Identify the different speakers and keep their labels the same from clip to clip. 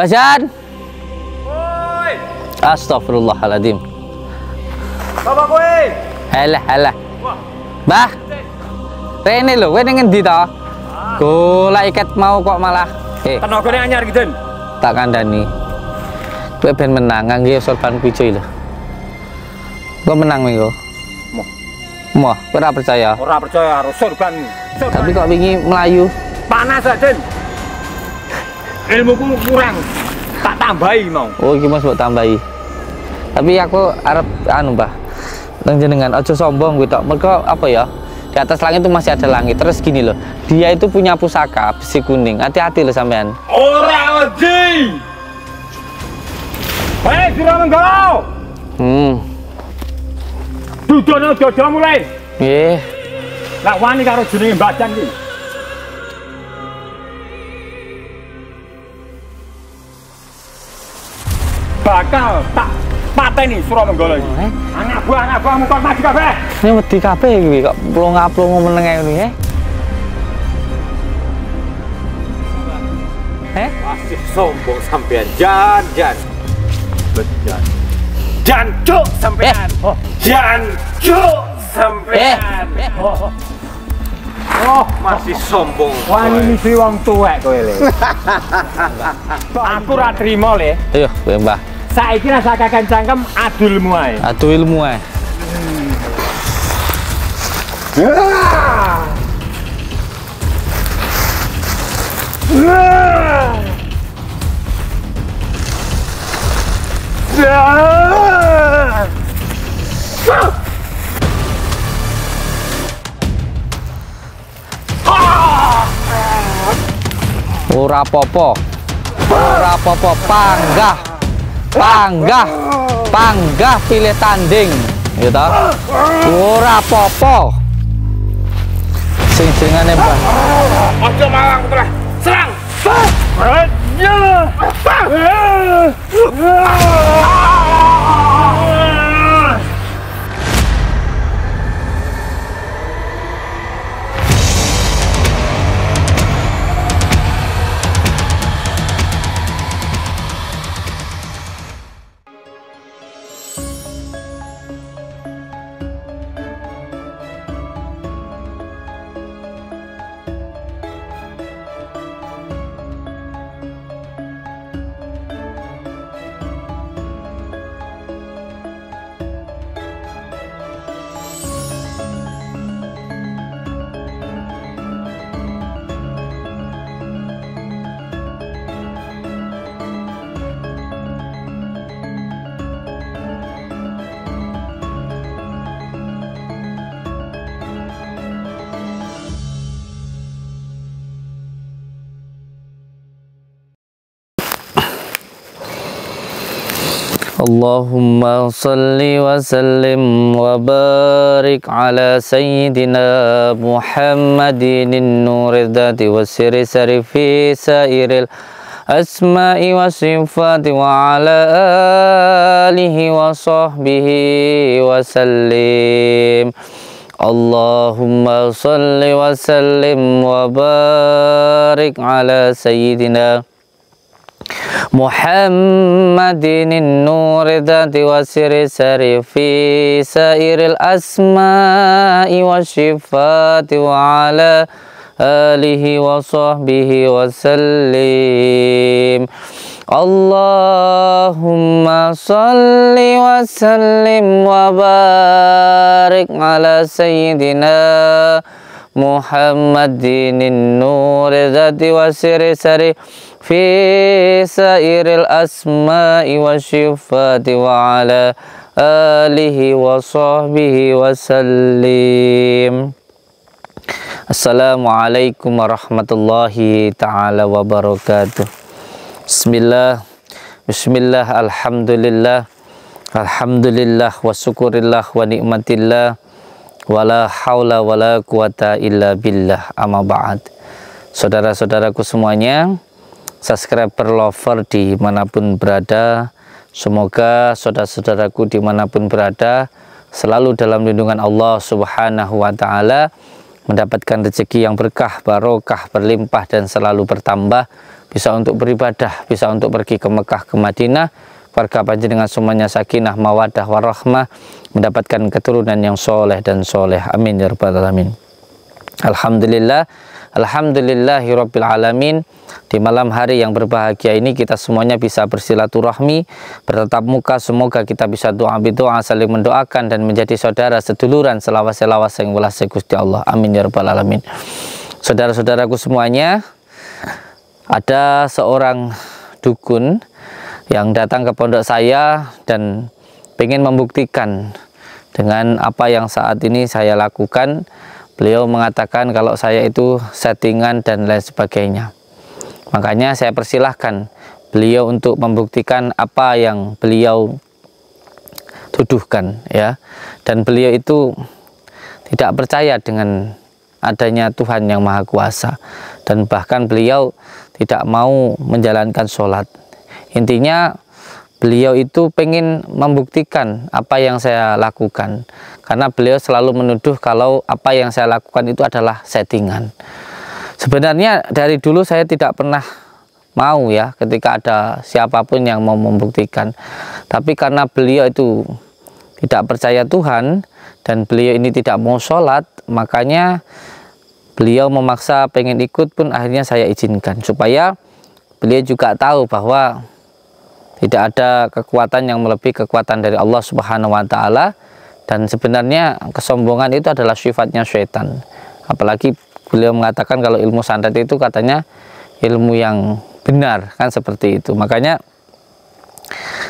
Speaker 1: Bajan.
Speaker 2: Woi.
Speaker 1: Astagfirullahaladzim.
Speaker 2: Bapak kowe.
Speaker 1: Halah.
Speaker 2: Wah.
Speaker 1: Bah. Rene lho, kowe ning endi to? Golek iket mau kok malah.
Speaker 2: Tenagane anyar gitu.
Speaker 1: Tak kandhani. Kowe ben menang ngangge sorban kuwi lho. Kowe menang minggu. Moh, kowe ora percaya?
Speaker 2: Ora percaya harus sorban.
Speaker 1: Tapi kok wingi melayu?
Speaker 2: Panas aja. Ilmuku kurang. Tak tambahi mau.
Speaker 1: Oh, iki Mas mbok tambahi. Tapi aku arep anu, Mbah. Nang jenengan aja sombong kuwi tok. Mergo apa ya? Di atas langit itu masih ada langit. Terus gini loh. Dia itu punya pusaka besi kuning. Hati-hati loh sampean.
Speaker 2: Ora wedi. Hei, Suramenggo. Dodono mulai.
Speaker 1: Nggih.
Speaker 2: Lah wani karo jenenge Bajan iki. Bakal tak pateni Suramenggo iki. Anak buah mukon maju kabeh.
Speaker 1: Ini wedi kabeh iki kok plong-plong meneng ae ngene.
Speaker 2: Masih sombong sampean Jan. Bejan. Jancuk sampean. Jancuk sampean. Oh, masih sombong. Wani misi wong tuwek kowe le. Aku ora trimo le.
Speaker 1: Ayo, kowe Mbah.
Speaker 2: Saiki rasa kakan cangkem adulmu ae.
Speaker 1: Adu ilmu ae. Ora apa-apa. Ora apa-apa, panggah pilih tanding gitu. Ora apa-apa. Sing-singane Mbah.
Speaker 2: Aja malang terus. Serang.
Speaker 1: Allahumma salli wa sallim wa barik ala sayyidina Muhammadin nuril dhati wa siri sarifi sairil asma'i wa sifati wa ala alihi wa sahbihi wa sallim. Allahumma salli wa sallim wa barik ala sayyidina Muhammadin nuri dhati wa siri sarifi sairil asma'i wa sifati wa ala alihi wa sahbihi wa sallim. Allahumma salli wa sallim wa barik ala sayyidina Muhammadin nuri dhati wa siri sari fi sairil asma'i wa syifati wa ala alihi wa sahbihi wa sallim. Assalamualaikum warahmatullahi ta'ala wabarakatuh. Bismillah, alhamdulillah, wa syukurillah wa ni'matillah, wala haula wala quwata illa billah, amma ba'd. Saudara-saudaraku semuanya, subscriber lover dimanapun berada, semoga saudara-saudaraku dimanapun berada selalu dalam lindungan Allah Subhanahu wa ta'ala, mendapatkan rezeki yang berkah, barokah, berlimpah dan selalu bertambah, bisa untuk beribadah, bisa untuk pergi ke Mekah, ke Madinah. Warga panjenengan semuanya sakinah, mawaddah, warahmah, mendapatkan keturunan yang soleh dan soleh. Amin ya rabbal alamin. Alhamdulillah, alhamdulillahirabbil alamin. Di malam hari yang berbahagia ini kita semuanya bisa bersilaturahmi, bertatap muka. Semoga kita bisa doa bidoa, saling mendoakan dan menjadi saudara seduluran selawas yang welas Gusti Allah. Amin ya rabbal alamin. Saudara-saudaraku semuanya, ada seorang dukun yang datang ke pondok saya dan ingin membuktikan dengan apa yang saat ini saya lakukan. Beliau mengatakan kalau saya itu settingan dan lain sebagainya. Makanya saya persilahkan beliau untuk membuktikan apa yang beliau tuduhkan, ya. Dan beliau itu tidak percaya dengan adanya Tuhan yang Maha Kuasa, dan bahkan beliau tidak mau menjalankan sholat. Intinya beliau itu pengen membuktikan apa yang saya lakukan, karena beliau selalu menuduh kalau apa yang saya lakukan itu adalah settingan. Sebenarnya dari dulu saya tidak pernah mau, ya, ketika ada siapapun yang mau membuktikan. Tapi karena beliau itu tidak percaya Tuhan dan beliau ini tidak mau sholat, makanya beliau memaksa pengen ikut, pun akhirnya saya izinkan, supaya beliau juga tahu bahwa tidak ada kekuatan yang melebihi kekuatan dari Allah Subhanahu wa Ta'ala. Dan sebenarnya kesombongan itu adalah sifatnya syaitan. Apalagi beliau mengatakan kalau ilmu santet itu katanya ilmu yang benar, kan seperti itu. Makanya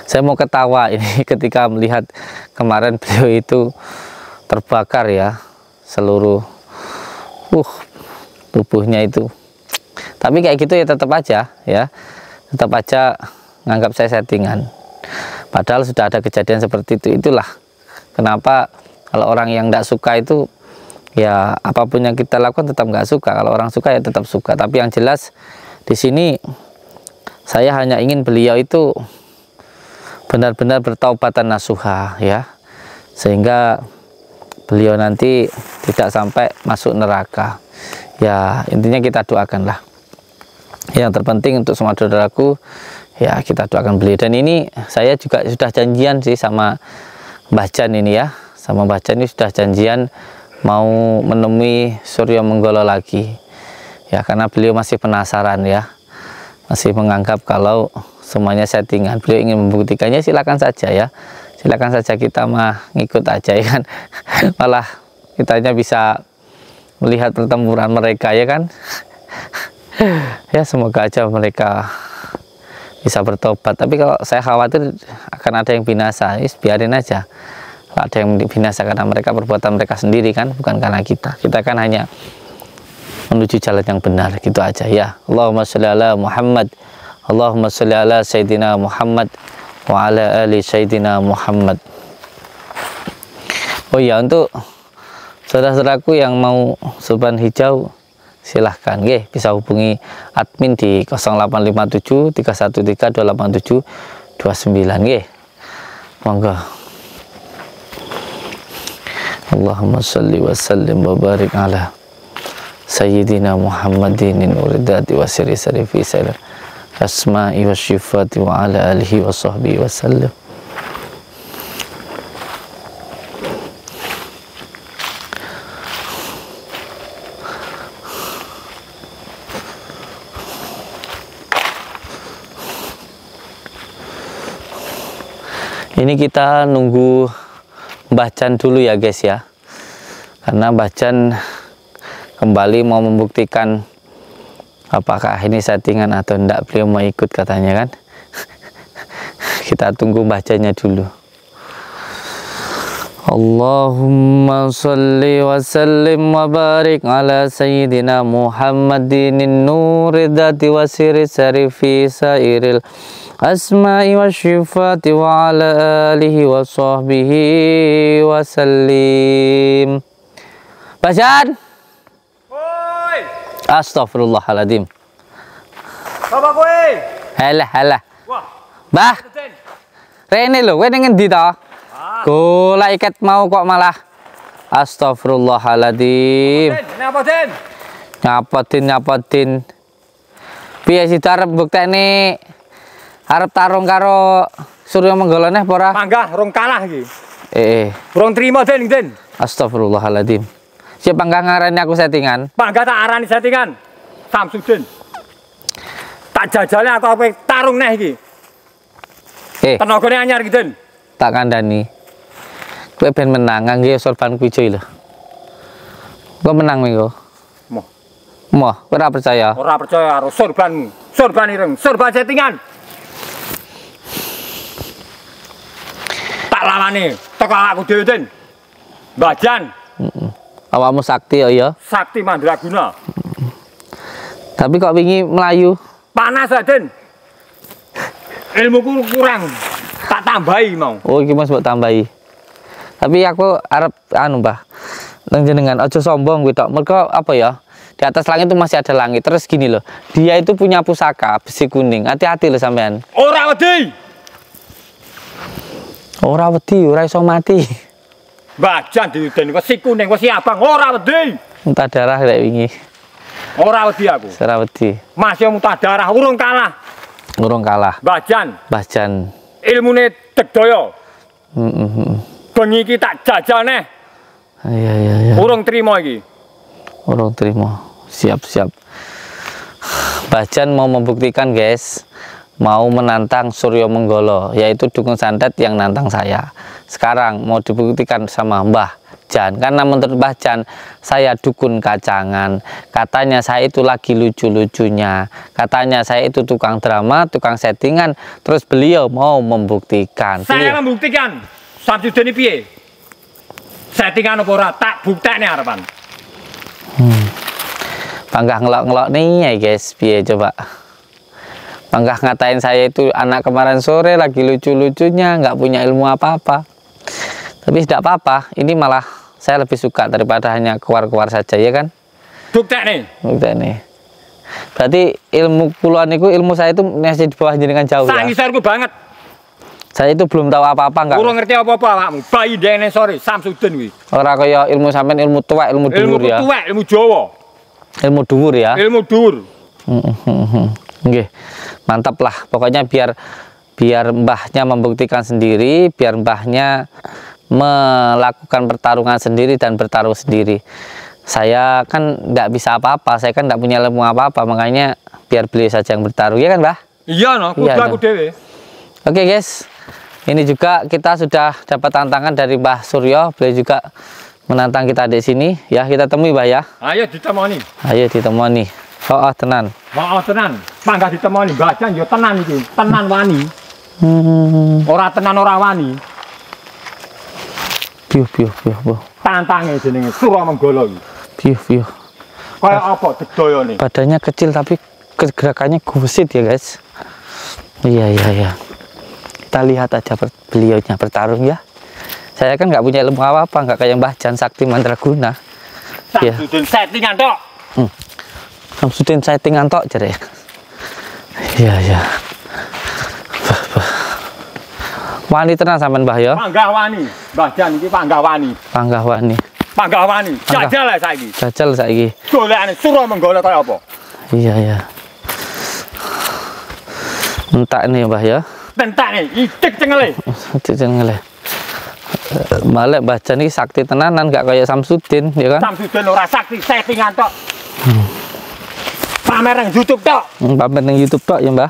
Speaker 1: saya mau ketawa ini ketika melihat kemarin beliau itu terbakar, ya, seluruh tubuhnya itu. Tapi kayak gitu ya tetap aja, ya, tetap aja nganggap saya settingan. Padahal sudah ada kejadian seperti itu. Itulah kenapa kalau orang yang tidak suka itu, ya, apapun yang kita lakukan tetap nggak suka. Kalau orang suka ya tetap suka. Tapi yang jelas di sini saya hanya ingin beliau itu benar-benar bertaubatan nasuha, ya, sehingga beliau nanti tidak sampai masuk neraka. Ya, intinya kita doakanlah. Yang terpenting untuk semua saudaraku, ya, kita doakan beliau. Dan ini saya juga sudah janjian sih sama Mbah Jan ini, ya, sama Mbah Jan ini sudah janjian mau menemui Suryo Menggolo lagi, ya, karena beliau masih penasaran, ya, masih menganggap kalau semuanya settingan. Beliau ingin membuktikannya, silakan saja, ya, silakan saja, kita mah ngikut aja, ya kan. Malah kitanya bisa melihat pertempuran mereka, ya kan. Ya, semoga aja mereka bisa bertobat. Tapi kalau saya khawatir akan ada yang binasa, biarin aja. Kalau ada yang binasa karena mereka perbuatan mereka sendiri, kan, bukan karena kita. Kita kan hanya menuju jalan yang benar, gitu aja, ya. Allahumma sholli ala Muhammad, Allahumma sholli ala Sayyidina Muhammad wa ala ali Sayyidina Muhammad. Oh ya, untuk saudara-saudaraku yang mau sorban hijau, silahkan, bisa hubungi admin di 0857 313 287 29, monggo. Allahumma sholli wa sallim wa barik ala Sayyidina Muhammadin nuridati wa siri sarifi salam asma'i wa syifati wa ala alihi wa sahbihi wa sallam. Ini kita nunggu Mbah Jan dulu, ya, guys, ya, karena Mbah Jan kembali mau membuktikan apakah ini settingan atau enggak. Beliau mau ikut katanya, kan. Kita tunggu Mbah Jannya dulu. Allahumma sholli wa sallim wa barik ala Sayyidina Muhammadin nuridati wa siri sarifi sairil asma'i wa syifati wa ala alihi wa sahbihi wa sallim. Mbah Jan.
Speaker 2: Woi.
Speaker 1: Astagfirullahaladzim.
Speaker 2: Apa kowe?
Speaker 1: Halah.
Speaker 2: Wah.
Speaker 1: Mbah. Rene lho, kowe ning endi to? Golek iket mau kok malah. Astagfirullahaladzim.
Speaker 2: Napa, Den?
Speaker 1: Nyapotin. Piye sih arep bukteni arep tarung karo Surya Menggala neh apa ora?
Speaker 2: Panggah rong kalah iki.
Speaker 1: Rong
Speaker 2: trimo Den.
Speaker 1: Astagfirullahaladzim. Siapa panggah ngarani aku settingan?
Speaker 2: Panggah tak arani settingan. Samsudin. Tak jajale aku apa tarung neh iki. Tenagane anyar iki, Den.
Speaker 1: Tak kandhani. Kowe ben menang ngangge sorban kuwi lho. Kowe menang minggu. Moh, ora percaya.
Speaker 2: Ora percaya karo sorbanmu. Sorban ireng, sorban settingan. Tak lawane, teko aku dhewe, Den. Bajan.
Speaker 1: Awakmu sakti ya?
Speaker 2: Sakti Mandraguna.
Speaker 1: Tapi kok wingi melayu?
Speaker 2: Panas, Den. Ilmuku kurang. Tak tambahi mau.
Speaker 1: Oh, iki Mas mbok tambahi. Tapi aku arep anu, Mbah. Nang jenengan aja sombong kuwi tok. Mergo apa ya? Di atas langit itu masih ada langit. Terus gini loh, dia itu punya pusaka besi kuning. Hati-hati loh sampean.
Speaker 2: Ora wedi.
Speaker 1: Ora wedi, ora iso mati.
Speaker 2: Bajan diuden besi kuning, besi abang, ora wedi.
Speaker 1: Muntah darah rek wingi.
Speaker 2: Ora wedi aku.
Speaker 1: Ora wedi.
Speaker 2: Masih muntah darah, urung kalah.
Speaker 1: Urung kalah.
Speaker 2: Bajan.
Speaker 1: Bajan.
Speaker 2: Ilmune Degdaya. Bengi iki tak jajal neh.
Speaker 1: Iya.
Speaker 2: Urung trimo iki.
Speaker 1: Urung trimo. Siap. Bajan mau membuktikan, guys. Mau menantang Surya Menggala, yaitu dukun santet yang nantang saya. Sekarang mau dibuktikan sama Mbah Jan. Karena menurut Mbah Jan, saya dukun kacangan. Katanya saya itu lagi lucu-lucunya. Katanya saya itu tukang drama, tukang settingan. Terus beliau mau membuktikan.
Speaker 2: Saya membuktikan. Samsudin iki piye? Settingan apa ora? Tak buktekne arepan.
Speaker 1: Panggah ngelok-ngelok nih ya guys, piye coba. Panggah ngatain saya itu anak kemarin sore lagi lucu-lucunya, nggak punya ilmu apa-apa. Tapi tidak apa-apa, ini malah saya lebih suka daripada hanya keluar-keluar saja, ya kan?
Speaker 2: Buktekne.
Speaker 1: Berarti ilmu kuluan itu, ilmu saya itu masih di bawah jenengan jauh ya?
Speaker 2: Sangisarku banget.
Speaker 1: Saya itu belum tahu apa-apa enggak?
Speaker 2: Kurang ngerti apa-apa awakmu. Bayi dene sore Samsudin kuwi.
Speaker 1: Ora kaya ilmu sampean ilmu tuwek, ilmu dhuwur ya.
Speaker 2: Ilmu tuwek, ilmu Jawa.
Speaker 1: Ilmu dhuwur ya.
Speaker 2: Ilmu dhuwur.
Speaker 1: Nggih. Mantap lah. Pokoknya biar mbahnya membuktikan sendiri, biar mbahnya melakukan pertarungan sendiri dan bertarung sendiri. Saya kan enggak bisa apa-apa, saya kan enggak punya ilmu apa-apa, makanya biar beliau saja yang bertarung, ya kan, Mbah?
Speaker 2: Iya, no, kudu aku dhewe.
Speaker 1: Oke, guys. Ini juga kita sudah dapat tantangan dari Mbah Surya. Beliau juga menantang kita di sini. Ya, kita temui, Mbah ya.
Speaker 2: Ayo ditemoni.
Speaker 1: Ayo ditemoni. Oh, tenan.
Speaker 2: Oh, tenan. Panggah ditemoni. Bajan yo tenan iki. Tenan wani. Ora tenan ora wani.
Speaker 1: Piuh.
Speaker 2: Tantange jenenge Surya Menggala iki.
Speaker 1: Piuh.
Speaker 2: Kaya apa Degdayane?
Speaker 1: Badannya kecil tapi gerakannya gesit ya, guys. Iya. Kita lihat aja beliaunya bertarung ya. Saya kan nggak punya ilmu apa-apa, nggak kayak Mbah Jan Sakti Mandraguna.
Speaker 2: Samsudin settingan tok.
Speaker 1: Samsudin settingan tok jere. Iya. Wani tenan sampean Mbah ya.
Speaker 2: Panggah wani. Mbah Jan iki panggah wani.
Speaker 1: Panggah wani.
Speaker 2: Jajal lah saiki.
Speaker 1: Jajal saiki.
Speaker 2: Golekane Surya Menggala kaya apa?
Speaker 1: Iya. Entak nih Mbah ya.
Speaker 2: Tentak nih, itik cengele.
Speaker 1: Balik Mbah Jan ini sakti tenanan, gak kayak Samsudin, ya kan?
Speaker 2: Samsudin ora sakti, settingan tok. Pamer nang YouTube tok.
Speaker 1: Pamer nang YouTube tok ya, Mbah.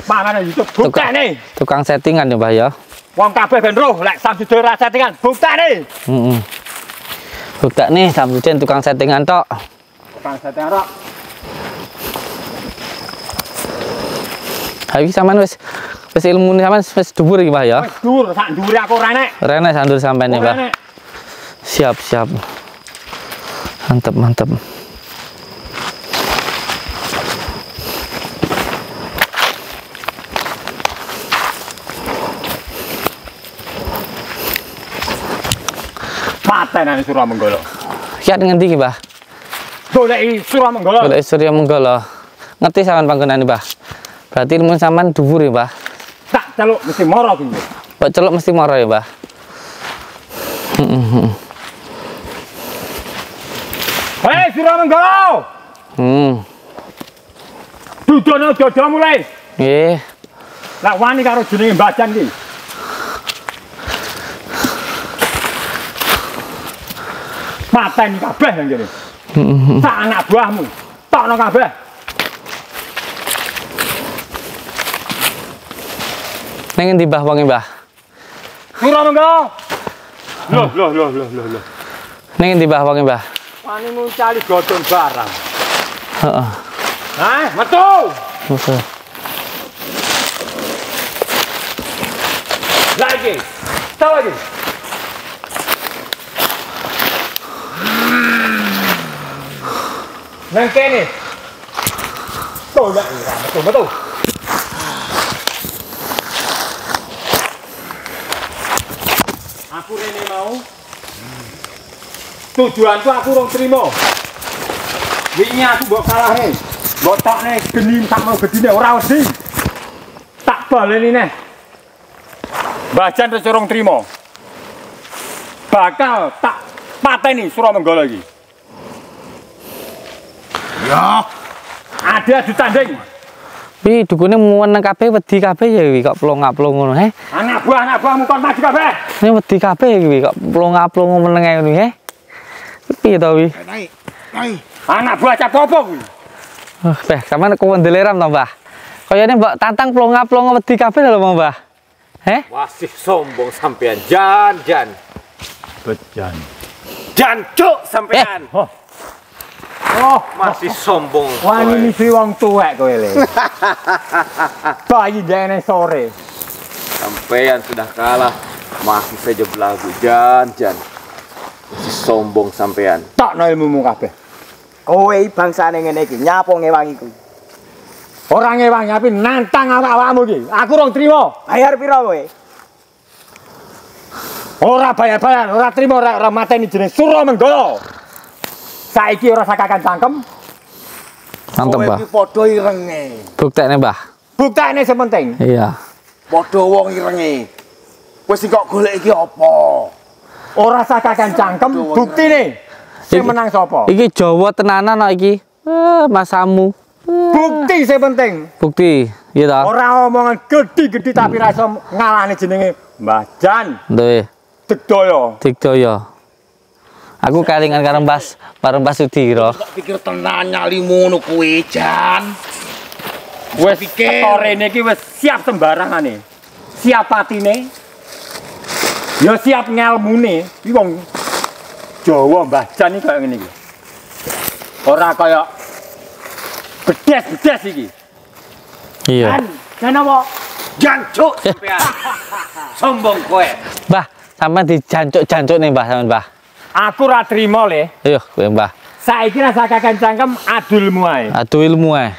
Speaker 2: Pamer nang YouTube, buktene.
Speaker 1: Tukang settingan ya, Mbah ya.
Speaker 2: Wong kabeh ben roh, lek Samsudin ora settingan, buktene.
Speaker 1: Buktene Samsudin tukang settingan tok.
Speaker 2: Tukang settingan tok.
Speaker 1: Hari sampean wis ilmu sampean wis dhuwur iki, Mbah ya.
Speaker 2: Wis dhuwur, sak dhuwure aku ora enek.
Speaker 1: Ora enek sandur sampean ya, Mbah. Siap. Mantap.
Speaker 2: Patenane Surya Menggala.
Speaker 1: Kiat ngendi iki, Mbah?
Speaker 2: Goleki Surya Menggala.
Speaker 1: Goleki Surya Menggala. Ngerti sampean panggonane, Mbah? Berarti ilmu sampean dhuwur ya, Mbah?
Speaker 2: Tak celuk mesti moro iki.
Speaker 1: Kok celuk mesti moro ya, Mbah?
Speaker 2: Hei, Surya Menggala. Dudono dodo mulai.
Speaker 1: Nggih.
Speaker 2: Lah wani karo jenenge Mbajan iki. Pateni kabeh nang kene. Sak anak buahmu. Tokno kabeh.
Speaker 1: Ning endi Mbah wonge Mbah?
Speaker 2: Pira mengko? Loh.
Speaker 1: Ning endi Mbah wonge Mbah?
Speaker 2: Wani muncali godhong barang.
Speaker 1: Heeh.
Speaker 2: Hah, metu.
Speaker 1: Oke.
Speaker 2: Lagi. Tahu lagi. Nang kene. Tuh, ya, betul. Aku rene mau. Tujuanku aku rong trimo. Wingi aku mbok kalahne. Mbok tokne geni sakmo gedine ora wedi. Tak baleni neh. Mbajan wis rong trimo. Bakal tak pateni Suramengala iki. Ya. Ada ditanding.
Speaker 1: Wi dukune meneng kabeh wedi kabeh ya wi kok plong-plong ngono he.
Speaker 2: Anak buahmu kon maju kabeh.
Speaker 1: Ini wedi kabeh wi kok plong-plong meneng ae ngono he. Piye to wi?
Speaker 3: Naik.
Speaker 2: Anak buah cap opo kuwi?
Speaker 1: Beh, sampean kewendeleram to, Mbah. Kayane mbok tantang plong-plong wedi kabeh lho, Mbah. Heh?
Speaker 3: Wasih sombong sampean, Jan.
Speaker 2: Bejan.
Speaker 3: Jan cuk sampean.
Speaker 2: Oh,
Speaker 3: Masih sombong.
Speaker 2: wani misi wong tuwek kowe le. Bayi jane sore.
Speaker 3: Sampean sudah kalah, masih saja belagu, Jan. Masih sombong sampean.
Speaker 2: Tokno ilmumu kabeh.
Speaker 4: Kowe bangsane ngene iki nyapo ngewangi kuwi.
Speaker 2: Ora ngewangi tapi nantang awakmu iki. Aku rong trimo.
Speaker 4: Bayar pira kowe?
Speaker 2: Ora bayar-bayar, ora trimo ora mateni jeneng Suramengala. Saiki ora sakakan cangkem.
Speaker 1: Mantep,
Speaker 4: Kowe
Speaker 1: Mbah.
Speaker 4: iki padha irenge.
Speaker 1: Buktekne, Mbah.
Speaker 2: Buktine sing penting.
Speaker 1: Iya.
Speaker 4: Padha wong irenge. Wis kok golek iki apa?
Speaker 2: Ora sakakan cangkem, buktine. Sing menang sapa?
Speaker 1: Iki Jawa tenanan kok iki. Masamu.
Speaker 2: Bukti sing penting.
Speaker 1: Bukti, iya ta?
Speaker 2: Ora omongan gedhi-gedhi tapi ra iso ngalahne jenenge Mbajan.
Speaker 1: Nduwe,
Speaker 2: Digdaya.
Speaker 1: Digdaya. Aku kalingan karo Mbah Sudiro.
Speaker 4: Tak pikir tenan nyalimu ngono kuwi, Jan.
Speaker 2: Wis ketorene iki wis siap sembarangane. Siap patine. Ya siap ngelmune. Iki wong Jawa Mbajan iki kaya ngene iki. Ora kaya bedes-bedes iki.
Speaker 1: Iya.
Speaker 2: Jan apa?
Speaker 3: Jan cuk sampean. Sombong kowe.
Speaker 1: Mbah, sampean dijancuk-jancuk nih, Mbah, sampean, Mbah.
Speaker 2: Aku ra trimo le.
Speaker 1: Ayo, kowe, Mbah.
Speaker 2: Saiki ra sakakan cangkem adulmu ae.
Speaker 1: Adu ilmu ae.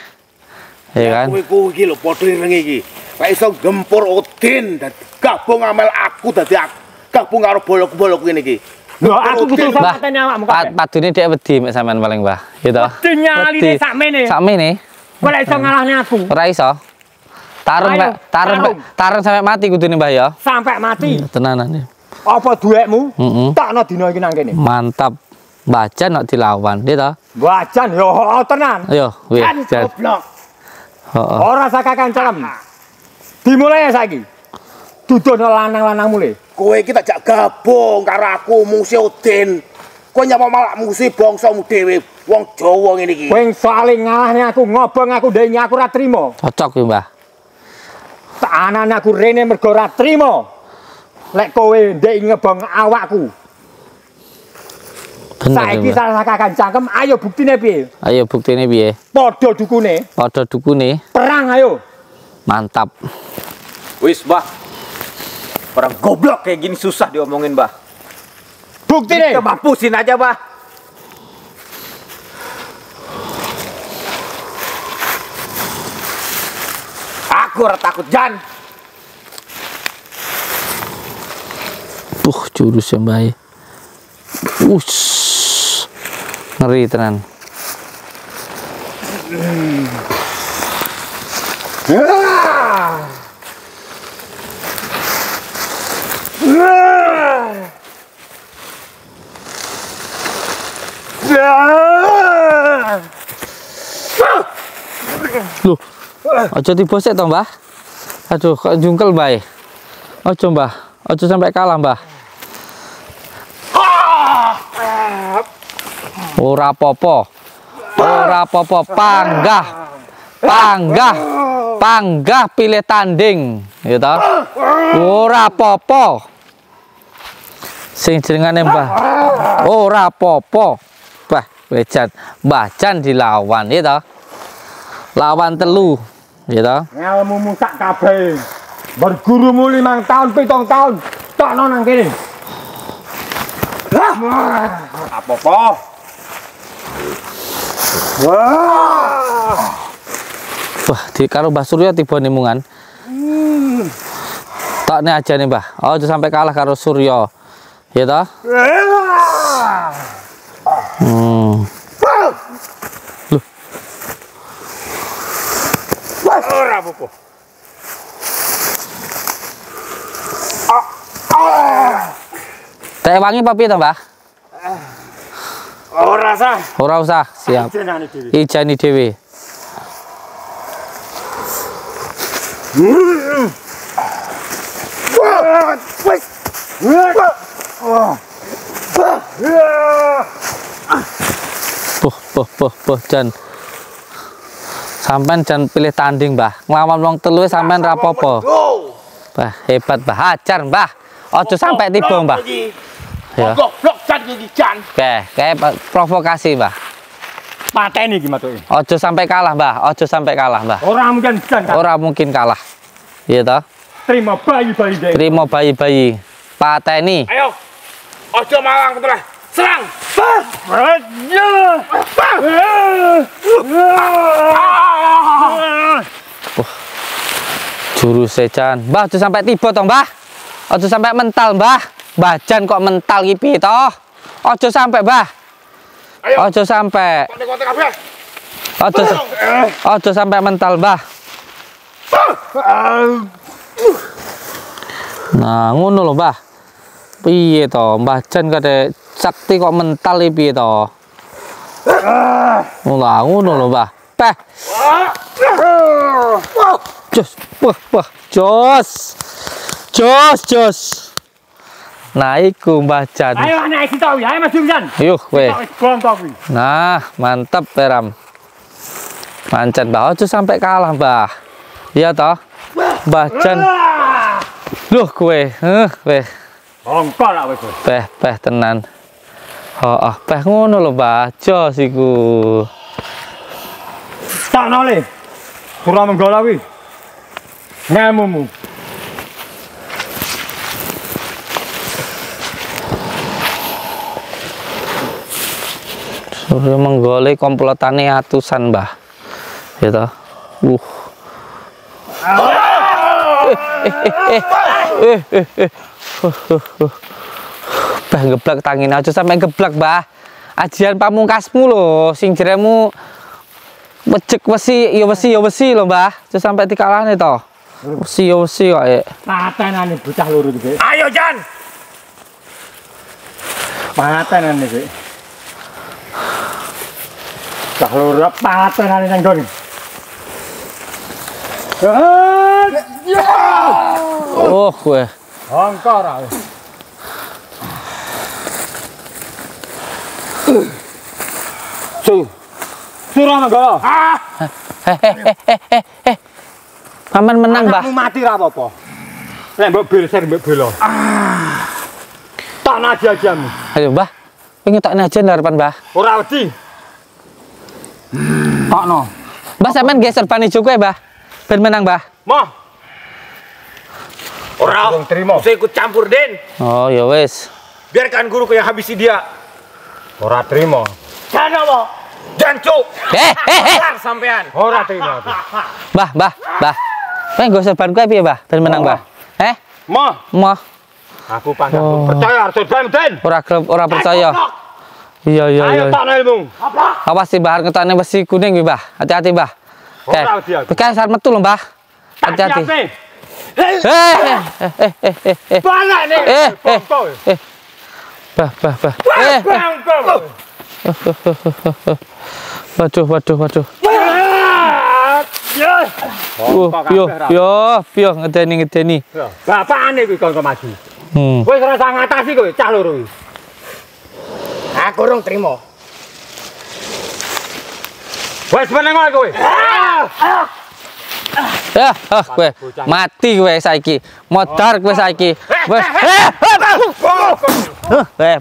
Speaker 1: Iya kan?
Speaker 4: Kowe iki lho padha irenge iki. Lek iso gempur Odin dadi gabung amel aku dadi gabung karo bolok-bolok ngene iki.
Speaker 2: Lho aku kudu
Speaker 1: Mbah,
Speaker 2: pateni awakmu kabeh.
Speaker 1: padune dhek wedi mek sampean paling, Mbah. Gitu.
Speaker 2: Dinyaline sakmene.
Speaker 1: Sakmene.
Speaker 2: Kowe lek iso ngalahne aku
Speaker 1: Ora iso. Tarung,
Speaker 2: Ayo,
Speaker 1: Mbak. Tarung sampai mati kudune, Mbah ya.
Speaker 2: sampai mati.
Speaker 1: Tenanan.
Speaker 2: Apa duwekmu?
Speaker 1: Heeh.
Speaker 2: Takno dina iki nang kene.
Speaker 1: Mantap. Baca nok dilawan, dia ta?
Speaker 2: Wajan yo tenan.
Speaker 1: Ayo, wih.
Speaker 4: Kan
Speaker 1: Jan.
Speaker 4: goblok.
Speaker 1: Heeh.
Speaker 2: Ora sakakan calem. Dimulai ya saiki. Dudono lanang-lanang mulai.
Speaker 4: Kowe iki tak jak gabung karo aku musuh Odin. Kowe nyapa malah musuh bangsamu dhewe, wong Jawa ngene iki.
Speaker 2: Kowe saling ngalahne aku, ngobong aku dhewe aku ora trimo.
Speaker 1: Cocok kuwi, Mbah.
Speaker 2: Anane aku rene mergo ora trimo. Lek kowe ndek ngebong awakku.
Speaker 1: Bener.
Speaker 2: Saiki
Speaker 1: Mbah.
Speaker 2: salah sakakan cangkem, ayo buktine piye?
Speaker 1: Ayo buktine piye?
Speaker 2: Padha dukune,
Speaker 1: Padha dukune.
Speaker 2: perang ayo.
Speaker 1: Mantap.
Speaker 3: Wis, Mbah. Orang goblok kayak gini susah diomongin, Mbah.
Speaker 2: Buktine.
Speaker 3: Kita mampusin aja, Mbah. Aku ora takut, Jan.
Speaker 1: Jurusnya Mbah. Ush. Ngeri tenan. Loh. Ojo tiba sik to, Mbah. Aduh, kok jungkel bae. Ojo, Mbah. Ojo sampai kalah, Mbah. Ora apa-apa. Ora apa-apa, panggah. Panggah. Panggah pilih tanding, ya toh. Ora apa-apa. Sing jenengane Mbah. Ora apa-apa. Bah, wejan. Mbah Jan dilawan, ya toh. Lawan telu, ya toh.
Speaker 2: Ngelmumu sak kabeh. Bergurumu 5 tahun, 7 tahun. Tokno nang kene. Apa-apa?
Speaker 1: Wah, di karo Mbah Suryo tiba nimungan. Tokne aja nih, Mbah. Ojo sampai kalah karo Suryo. Ya toh? Loh.
Speaker 2: Ora apa-apa.
Speaker 1: Teh wangi papi to, Mbah?
Speaker 2: Ora sah.
Speaker 1: Ora usah, siap.
Speaker 2: Jenane dhewe.
Speaker 1: Ijani dhewe. Jan. Sampean jan pilih tanding, Mbah. Nglawan wong telu sampean ra apa-apa. Bah, hebat, Mbah. Ajar, Mbah. Ojo sampai tiba, Mbah. Ya.
Speaker 4: Goblok Jan iki Jan.
Speaker 1: Kayak provokasi, Mbah.
Speaker 2: Pateni iki matuke.
Speaker 1: Ojo sampai kalah, Mbah. Ojo sampai kalah, Mbah.
Speaker 2: Ora mungkin jan.
Speaker 1: Ora mungkin kalah. Iya toh?
Speaker 2: Terima bayi-bayi deh.
Speaker 1: Terima bayi-bayi. Pateni.
Speaker 4: Ayo. Ojo malang terus. Serang.
Speaker 1: Jurus sejan. Mbah, ojo sampai tiba toh, Mbah. Ojo sampai mental, Mbah. Mbah Jan kok mental iki piye toh? Ojo sampai, Mbah.
Speaker 4: Ayo.
Speaker 1: Ojo sampai.
Speaker 4: Kontek-kontek kabeh.
Speaker 1: Ojo sampai mental, Mbah. Nah, ngono lho, Mbah. Piye to? Mbah Jan kate sakti kok mental iki piye to? Ngono lho, Mbah. Peh. Jos. Wah, jos. Jos. Nah, iku Mbah Jan.
Speaker 2: Ayo anak iki tau ya, ayo Mas Jan.
Speaker 1: Yuh, weh.
Speaker 2: Gontok kuwi.
Speaker 1: Nah, mantep, Peram. Mancen, Mbah. Ojo sampai kalah, Mbah. Iya toh? Mbah Jan. Loh, kowe. Weh.
Speaker 2: Ongkol lah wis.
Speaker 1: Peh tenan. Peh ngono lho, Mbah. Jos iku.
Speaker 2: Tak nole. Surah Menggala kuwi. Ngelmumu.
Speaker 1: Surya Menggala komplotane atusan, Mbah. Ya toh? Bah, geblak tangin aja sampai geblak, Mbah. Ajian pamungkasmu lho, sing jeremu wejek wesi lho, Mbah. Aja sampai dikalahne to. Wesi kok.
Speaker 2: Patenane bocah loro iki.
Speaker 4: Ayo Jan.
Speaker 2: Patenane iki. Bocah loro patenane nang nggon.
Speaker 1: Oh, kowe.
Speaker 2: Ongkol ra. Surah Menggala.
Speaker 1: Paman menang, Mbah.
Speaker 2: Anakmu mati ra apa-apa. Nek mbok beser mbok bela. Tak najajamu.
Speaker 1: Ayo, Mbah. Pengen tak najan harapan, Mbah.
Speaker 2: Ora wedi. Takno.
Speaker 1: Mbah sampean geser ban ijo kowe, Mbah. Ben menang, Mbah.
Speaker 4: Moh. Ora.
Speaker 2: Belum terima.
Speaker 4: Usah ikut campur, Den.
Speaker 1: Oh, ya wis.
Speaker 4: Biarkan guruku yang habisi dia.
Speaker 2: Ora terima.
Speaker 4: Jan apa? Jan cuk. Kelar sampean.
Speaker 2: Ora terima.
Speaker 1: Mbah. Pengen geser ban kowe piye, Mbah? Ben menang, Mbah.
Speaker 2: Moh. Aku pandang percaya harus Ben.
Speaker 1: Ora percaya. Iya.
Speaker 2: Ayo tak ilmu.
Speaker 1: Awas sih, Mbah, ngetokne besi kuning, Mbah. Hati-hati, Mbah.
Speaker 2: Ora hati-hati.
Speaker 1: Oke, sar metu lho, Mbah. Hati-hati.
Speaker 2: Balak nih.
Speaker 1: Bah. Waduh. Piyo ngedeni.
Speaker 2: Bapakane kuwi kon maju.
Speaker 1: Wis
Speaker 2: ora usah ngatasi kowe cah loro iki.
Speaker 5: Aku urung trimo.
Speaker 2: Wis meneng wae kowe.
Speaker 1: Ya, kowe mati kowe saiki. Modar kowe saiki. Wis.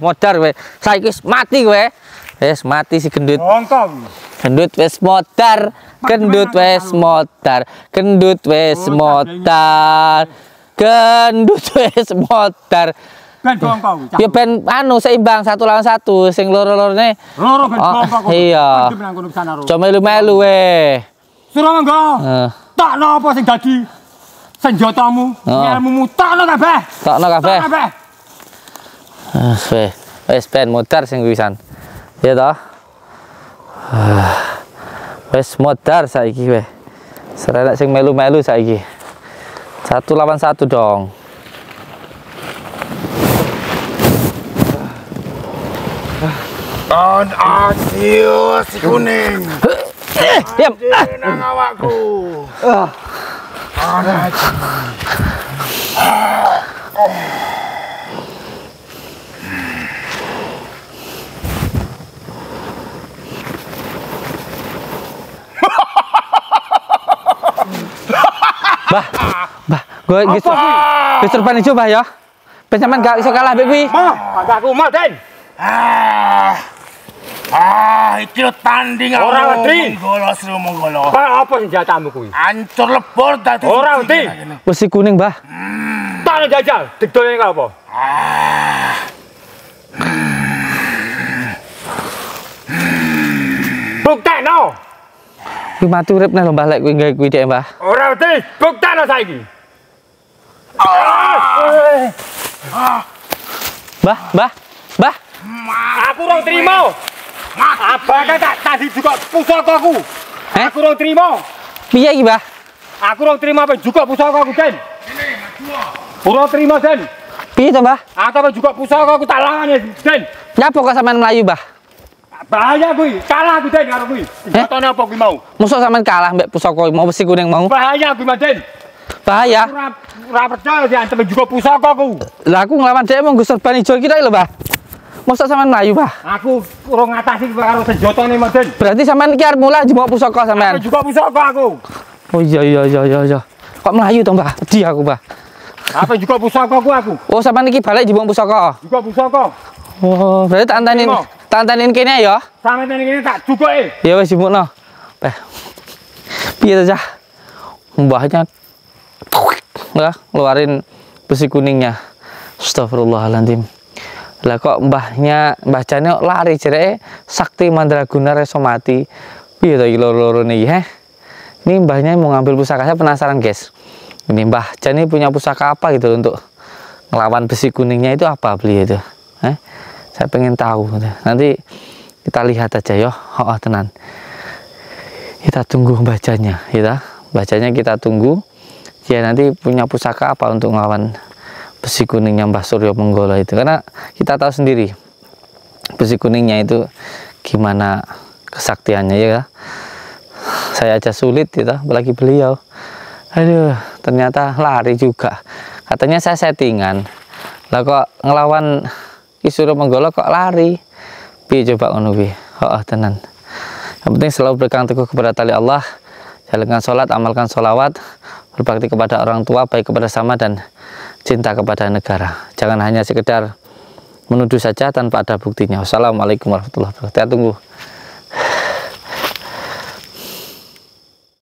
Speaker 1: Modar kowe. Saiki mati kowe. Wis mati si gendut.
Speaker 2: Bongkong.
Speaker 1: Gendut wis modar. Gendut wis modar. Gendut wis modar. Gendut wis modar.
Speaker 2: Ben bongkong.
Speaker 1: Ya ben anu seimbang 1 lawan 1 sing loro-lorone.
Speaker 2: Loro ben bongkong.
Speaker 1: Iya. Coba melu-melu we.
Speaker 2: Suruh monggo. Takno apa sing dadi senjatamu? Ilmumu takno kabeh.
Speaker 1: Takno kabeh. Wis ben modar sing wisan. Ya toh? Wis modar saiki we. Serelek sing melu-melu saiki. 1 lawan 1 dong.
Speaker 4: On adios si kuning.
Speaker 1: Diam.
Speaker 4: Nang awakku.
Speaker 1: Bah, gue serban ijo bah ya. Pencaman gak iso kalah mbek kuwi.
Speaker 2: Mah, aku mah Den.
Speaker 4: Iki lho tanding aku.
Speaker 2: Ora wedi.
Speaker 4: Monggolo.
Speaker 2: Apa senjatamu kuwi?
Speaker 4: Hancur lebur dadi.
Speaker 2: Ora wedi.
Speaker 1: Besi kuning, Bah.
Speaker 2: Tak jajal, digdolen apa? Buktekno.
Speaker 1: Kuwi mati urip neh lho Mbah lek kuwi gawe kuwi dhek, Mbah.
Speaker 2: Ora wedi, buktekno saiki.
Speaker 1: Mbah.
Speaker 2: Aku ora trimo. Abang tak tadi juga pusakaku. Aku ora trimo.
Speaker 1: Piye iki, Mbah?
Speaker 2: Aku ora trimo apa juga pusakaku, Den. Ora trimo, Den.
Speaker 1: Piye to, Mbah?
Speaker 2: Aku apa juga pusakaku tak langane, Den.
Speaker 1: Nyapa kok sampean mlayu, Mbah?
Speaker 2: Bahaya kuwi, kalah aku Den karo kuwi. Senjatane apa kuwi mau?
Speaker 1: Mosok sampean kalah mbek pusaka mau besi kuning mau?
Speaker 2: Bahaya kuwi, Den.
Speaker 1: Bahaya.
Speaker 2: Ora percaya diantem juga pusakaku.
Speaker 1: Lah aku nglawan dhek mung serban ijo iki lho, Mbah. Mosok sampean mlayu, Mbah?
Speaker 2: Aku ora ngatasi karo senjatane, Den.
Speaker 1: Berarti sampean iki arep mulai jemuk pusaka sampean.
Speaker 2: Aku juga pusaka aku.
Speaker 1: Oh iya. Kok mlayu to, Mbah? Wedi aku, Mbah.
Speaker 2: Apa juga pusakaku aku?
Speaker 1: Oh, sampean iki balik jemuk pusaka.
Speaker 2: Juga pusaka.
Speaker 1: Oh, berarti tak antanin kene ya.
Speaker 2: Sampe kene tak jukoke.
Speaker 1: Ya wis jemukno. Beh. Piye to, Cah? Mbahnya ngeluarin besi kuningnya. Astagfirullahaladzim. Lah kok mbah Jane lari jereke sakti mandraguna reso mati. Piye to iki loro-loro niki, Ini mbahnya mau ngambil pusaka, saya penasaran, guys. Ini Mbah Jane punya pusaka apa gitu untuk ngelawan besi kuningnya itu apa beli itu? Saya pengen tahu. Nanti kita lihat aja ya. Oh, tenan. Kita tunggu bacanya, bacanya kita tunggu. Ya nanti punya pusaka apa untuk ngelawan besi kuningnya Mbah Suryo Menggolo itu, karena kita tahu sendiri besi kuningnya itu gimana kesaktiannya ya. Saya aja sulit apalagi beliau. Aduh, ternyata lari juga. Katanya saya settingan. Lah kok ngelawan Ki Suryo Menggolo kok lari. Piye coba ngono piye? Tenan. Yang penting selalu berpegang teguh kepada tali Allah, jalankan sholat, amalkan sholawat, berbakti kepada orang tua, baik kepada sama dan cinta kepada negara. Jangan hanya sekedar menuduh saja tanpa ada buktinya. Wassalamualaikum warahmatullahi wabarakatuh. Saya tunggu